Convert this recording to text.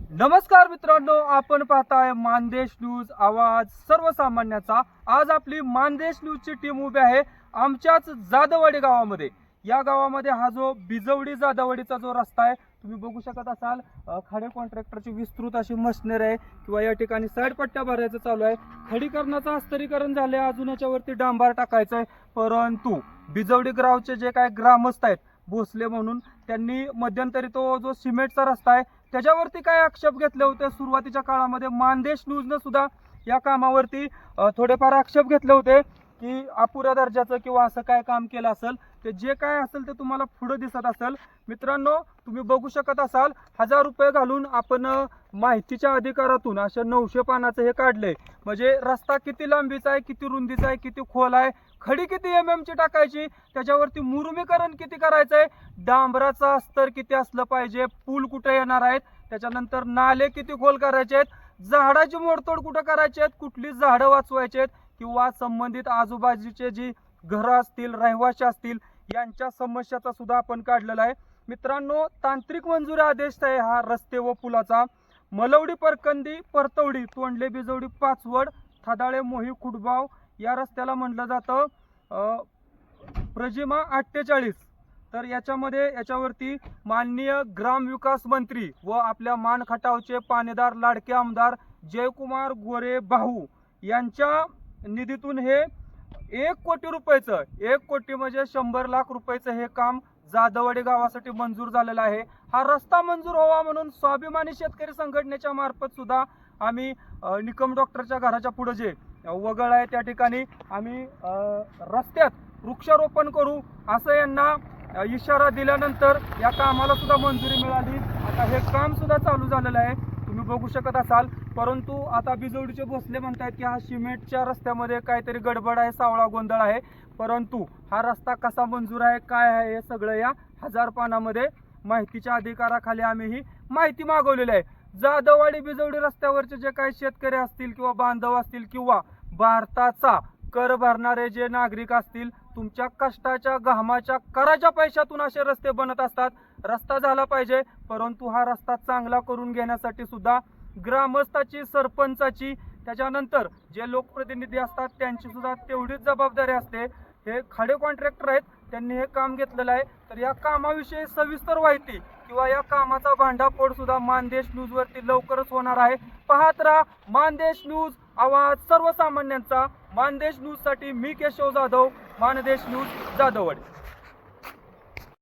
नमस्कार मित्रांनो, आपण पाहताय मानदेश न्यूज, आवाज सर्वसामान्याचा। आज आपली मानदेश न्यूजची टीम उभी आहे आमच्याच जाधववाडी गावामध्ये। या गावामध्ये हा जो बिजवडी जाधववाडीचा जो रस्ता आहे तुम्ही बघू शकत असाल, खडे कॉन्ट्रॅक्टरची विस्तृत अशी मशिनरी आहे किंवा या ठिकाणी साईड पट्ट्या भरायचं चालू आहे। खडीकरणाचं हस्तरीकरण झाले, अजून याच्यावरती डांबार टाकायचं आहे। परंतु बिजवडी गावचे जे काय ग्रामस्थ आहेत भोसले म्हणून, त्यांनी मध्यंतरी तो जो सिमेंटचा रस्ता आहे त्याच्यावरती काय आक्षेप घेतले होते। सुरुवातीच्या काळामध्ये मानदेश न्यूजनं सुद्धा या कामावरती थोडेफार आक्षेप घेतले होते की अपुऱ्या दर्जाचं किंवा असं काय काम केलं असेल, ते जे काय असेल ते तुम्हाला पुढे दिसत असेल। मित्रांनो, तुम्ही बघू शकत असाल 1000 रुपये घालून आपण माहितीच्या अधिकारातून अशा 900 पानाचं हे काढलंय। म्हणजे रस्ता किती लांबीचा आहे, किती रुंदीचा आहे, किती खोल आहे, खडी किती MM ची टाकायची, त्याच्यावरती मुरुमीकरण किती करायचं आहे, डांबराचं अस्तर किती असलं पाहिजे, पूल कुठे येणार आहेत, त्याच्यानंतर नाले किती खोल करायचे आहेत, झाडाची मोडतोड कुठं करायची आहेत, कुठली झाडं वाचवायची आहेत, किंवा संबंधित आजूबाजूचे जी घरं असतील, रहिवासी असतील, यांच्या समस्याचा सुद्धा आपण काढलेला आहे। मित्रांनो, तांत्रिक मंजुरी आदेश आहे हा रस्ते व पुलाचा। मलवडी परकंदी परतवडी तोंडले बिजवडी पाचवड थादाळे मोही खुडबाव या रस्त्याला म्हटलं जातं प्रजिमा 48। तर याच्यावरती माननीय ग्रामविकास मंत्री व आपल्या मान खटावचे पाणीदार लाडके आमदार जयकुमार गोरे भाऊ यांच्या निधीतून हे 1 कोटी रुपयाचं, 1 कोटी म्हणजे 100 लाख रुपयाचं हे काम जाधववाडी गावासाठी मंजूर झालेलं आहे। हा रस्ता मंजूर व्हावा म्हणून स्वाभिमानी शेतकरी संघटनेच्या मार्फत सुद्धा आम्ही निकम डॉक्टरच्या घराच्या पुढे जे वगळ आहे त्या ठिकाणी आम्ही रस्त्यात वृक्षारोपण करू असं यांना इशारा दिल्यानंतर या कामाला सुद्धा मंजुरी मिळाली। आता हे काम सुद्धा चालू झालेलं आहे, तुम्ही बघू शकत असाल। परंतु आता बिजवडीचे भोसले म्हणतात की हा सिमेंटच्या रस्त्यामध्ये काहीतरी गडबड आहे, सावळा गोंधळ आहे। परंतु हा रस्ता कसा मंजूर आहे, काय आहे, हे सगळं या 1000 पानामध्ये माहितीच्या अधिकाराखाली आम्ही ही माहिती मागवलेली आहे। जाधववाडी बिजवडी रस्त्यावरचे जे काही शेतकरी असतील किंवा बांधव असतील किंवा भारताचा कर भरणारे जे नागरिक असतील, तुमच्या कष्टाच्या घामाच्या कराच्या पैशातून असे रस्ते बनत असतात। रस्ता झाला पाहिजे, परंतु हा रस्ता चांगला करून घेण्यासाठी सुद्धा ग्रामस्थाची, सरपंचाची, त्याच्यानंतर जे लोकप्रतिनिधी असतात त्यांची सुद्धा तेवढीच जबाबदारी असते। हे खडे कॉन्ट्रॅक्टर आहेत, त्यांनी हे काम घेतलेलं आहे। तर या कामाविषयी सविस्तर माहिती किंवा या कामाचा भांडाफोड सुद्धा मानदेश न्यूज वरती लवकरच होणार आहे। पाहत राहा मानदेश न्यूज, आवाज सर्वसामान्यांचा। मानदेश न्यूज साठी मी केशव जाधव, मानदेश न्यूज, जाधववाडी।